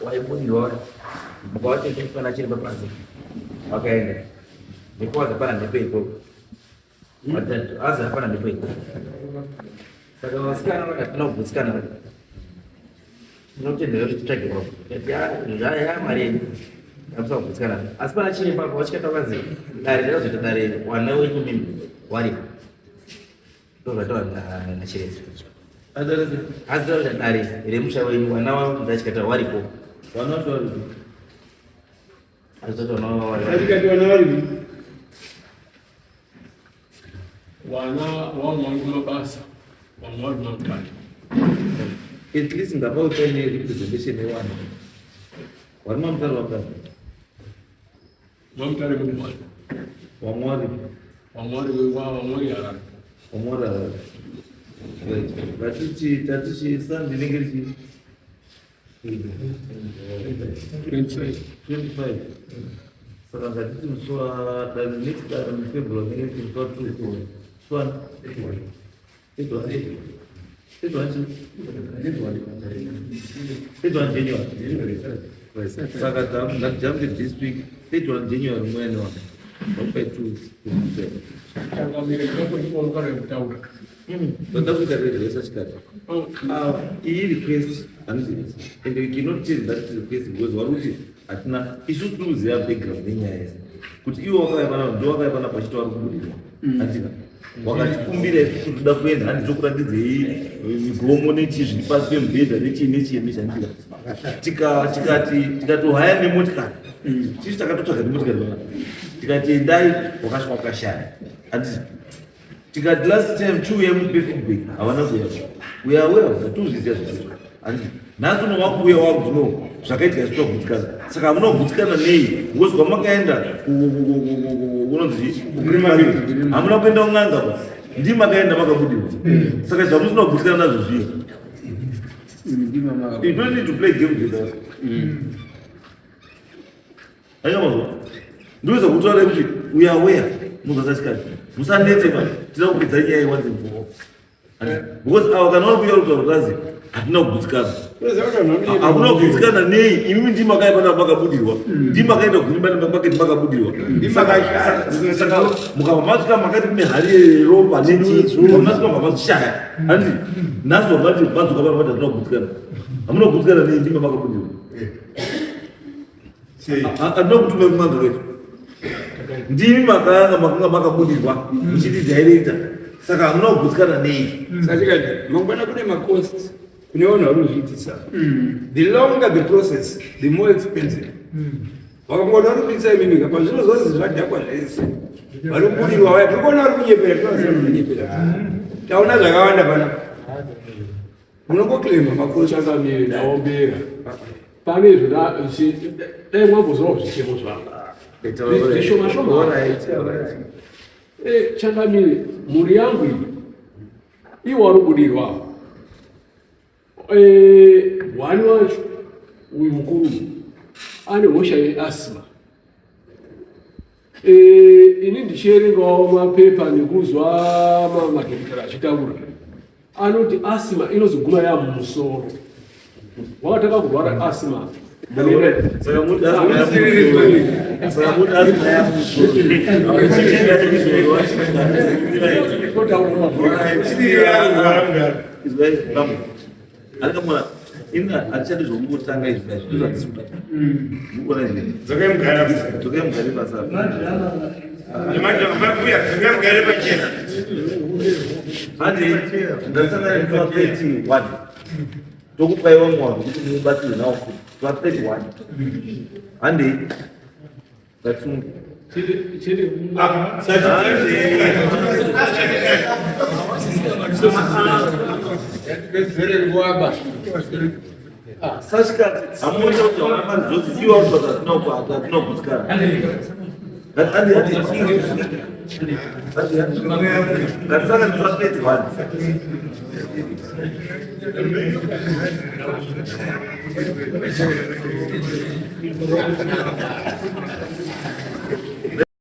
Waibudiwa mkoache kitu na chini basi wakaenda nilikuwa hapana nipepo watatu asa hapana nipepo sasa wasichana wakataka kusikana ndio ndio tutaki hapo ya mari hapo kusikana asipana chini papo wachikata kazi dari leo tutadari wanao mimi wali ndio na chini Azza dari ile mshauri wanao ndachikata walipo wanaotoa watoto wanao katika wanawali wao mwangu basa wamwali mtani at least ngapao tena representation ya wana mtani mtani mwali ya wamwali tatishi sana ningelishi 25. Sekarang tadi tu soal dan next dan Februari ini kita tu soal itu aja Januari. Sekarang nak jam di this week itu Januari mana? Sampai tu. Kalau mereka pun orang yang tahu. Betul kita research kan. Ini request and we cannot change that request because waruti atna isu tu zia background nenyaya kuti iwo wakaibana ndo wakaibana pachito warikubudira atina wakati kumbire tuda kuenda handi zokuratidzei migomo nechizvi pasi pemubhedha nechiyemishandira tikatohaya nemotikari tichi takatotsvaga nemotikari tikati endai wakasvika wakashaya handiti tikati last time chiuya mupe feedback havana kuya we are aware of that tuzviziva zvacho handiti nhasi unowakuuya wakuti zvakaitika zvitogutsikana saka hamunogutsikana nei ngozwa makaenda unonzi hamuna kuenda kun'anga ba ndi makaenda makabudiwa saka zvamusina kugutsikana nazvo zviyo you don't need to play game with us aiyamazvo ndoza kutaura kuti we are aware muzasachikani musanetse ba tida kupedza nyaya once and for all because awa kana vari kuuya kutaura kazi hatina kugutsikana hakuna kugutsikana nei imimi ndimakaibana makabudirwa ndimakaenda kunyumba nemaketi makabudirwa saka mukabva masvika makati kune hari yeropa nechimasvika mamazvishaya handi nhasi wamati madzoka pano mati hatina kugutsikana hamuna kugutsikana nei ndima makabudirwa hatina kutume kumanga kwetu ndimi makanga makabudirwa muchiti director saka hamuna kugutsikana nei satikati mangwana kune macost kunevanhu vari kuzviitisa the longer the process the more expensive vakangona vari kuitisa imimika pazvino zvozi zvadhakwa zvese vari kubudirwa vaya tiri kuona vari kunyepera tivakunyepera taona zvakawanda pana unongoklema makost chakamiri ndaombera pane dai mwambozvawo zvichemo zvavo zvishomashoma changamiri mhuri yangu iyi iwo vari kubudirwa wani wacho uyu mukuru ane hosha yeasma ini ndichierengawo mapepa nekuzwa madhokotera achitaura anoti asma inozoguma yamusoro wakataka kurwara asma Akamwana ina achati zvomutanga izvi zvizvatisuta mukona izvi dzokemugare basa nemagare pachena handi ndasangana pa31 tokupaiwa mwana kuti mubatsire nawo pa31 handi ndatsunga sashikati hamuita kuti wamazoziviwa kuti vatinogutsikana ngatisaka ndisapedzi1 Thank you.